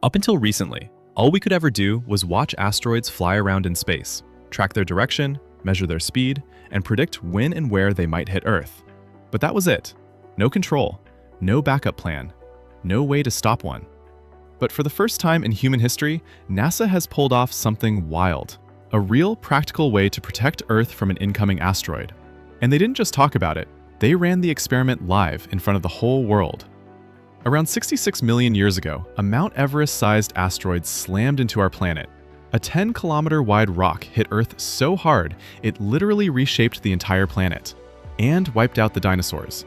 Up until recently, all we could ever do was watch asteroids fly around in space, track their direction, measure their speed, and predict when and where they might hit Earth. But that was it. No control, no backup plan, no way to stop one. But for the first time in human history, NASA has pulled off something wild. A real practical way to protect Earth from an incoming asteroid. And they didn't just talk about it, they ran the experiment live in front of the whole world. Around 66 million years ago, a Mount Everest-sized asteroid slammed into our planet. A 10-kilometer-wide rock hit Earth so hard, it literally reshaped the entire planet and wiped out the dinosaurs.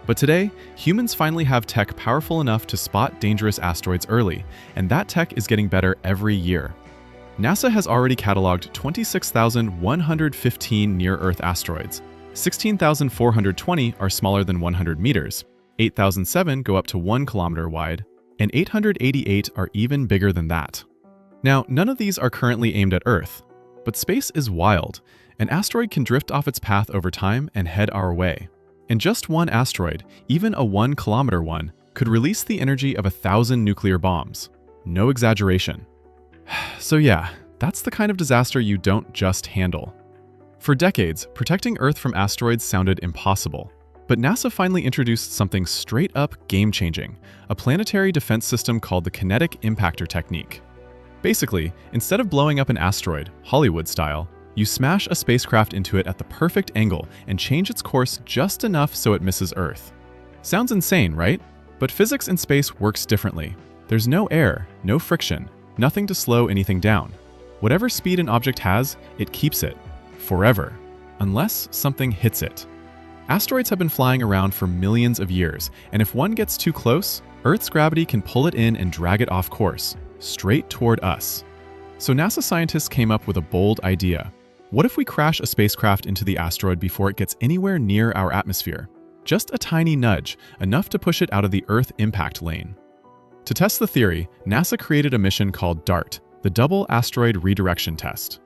But today, humans finally have tech powerful enough to spot dangerous asteroids early, and that tech is getting better every year. NASA has already cataloged 26,115 near-Earth asteroids. 16,420 are smaller than 100 meters, 8,007 go up to 1 kilometer wide, and 888 are even bigger than that. Now, none of these are currently aimed at Earth, but space is wild. An asteroid can drift off its path over time and head our way. And just one asteroid, even a 1-kilometer one, could release the energy of 1,000 nuclear bombs. No exaggeration. So yeah, that's the kind of disaster you don't just handle. For decades, protecting Earth from asteroids sounded impossible. But NASA finally introduced something straight-up game-changing, a planetary defense system called the kinetic impactor technique. Basically, instead of blowing up an asteroid, Hollywood style, you smash a spacecraft into it at the perfect angle and change its course just enough so it misses Earth. Sounds insane, right? But physics in space works differently. There's no air, no friction, nothing to slow anything down. Whatever speed an object has, it keeps it. Forever. Unless something hits it. Asteroids have been flying around for millions of years, and if one gets too close, Earth's gravity can pull it in and drag it off course, straight toward us. So NASA scientists came up with a bold idea. What if we crash a spacecraft into the asteroid before it gets anywhere near our atmosphere? Just a tiny nudge, enough to push it out of the Earth impact lane. To test the theory, NASA created a mission called DART, the Double Asteroid Redirection Test.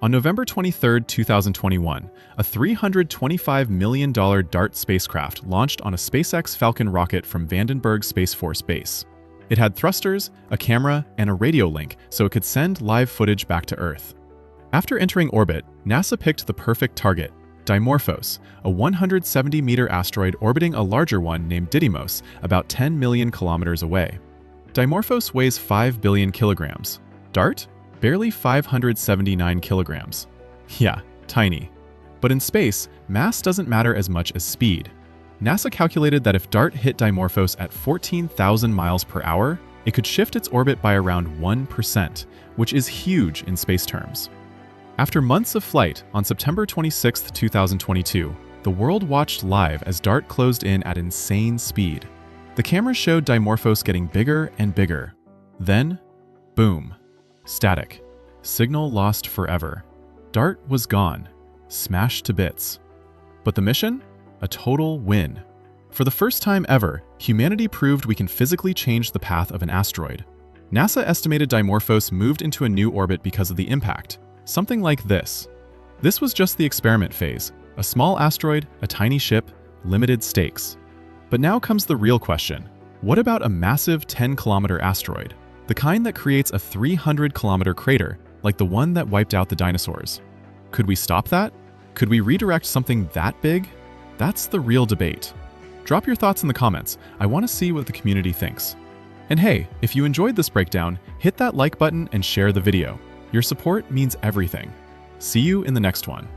On November 23, 2021, a $325 million DART spacecraft launched on a SpaceX Falcon rocket from Vandenberg Space Force Base. It had thrusters, a camera, and a radio link so it could send live footage back to Earth. After entering orbit, NASA picked the perfect target, Dimorphos, a 170-meter asteroid orbiting a larger one named Didymos, about 10 million kilometers away. Dimorphos weighs 5 billion kilograms. DART? Barely 579 kilograms. Yeah, tiny. But in space, mass doesn't matter as much as speed. NASA calculated that if DART hit Dimorphos at 14,000 miles per hour, it could shift its orbit by around 1%, which is huge in space terms. After months of flight, on September 26, 2022, the world watched live as DART closed in at insane speed. The camera showed Dimorphos getting bigger and bigger. Then, boom. Static. Signal lost forever. DART was gone. Smashed to bits. But the mission? A total win. For the first time ever, humanity proved we can physically change the path of an asteroid. NASA estimated Dimorphos moved into a new orbit because of the impact. Something like this. This was just the experiment phase. A small asteroid, a tiny ship, limited stakes. But now comes the real question. What about a massive 10-kilometer asteroid? The kind that creates a 300-kilometer crater, like the one that wiped out the dinosaurs. Could we stop that? Could we redirect something that big? That's the real debate. Drop your thoughts in the comments. I want to see what the community thinks. And hey, if you enjoyed this breakdown, hit that like button and share the video. Your support means everything. See you in the next one.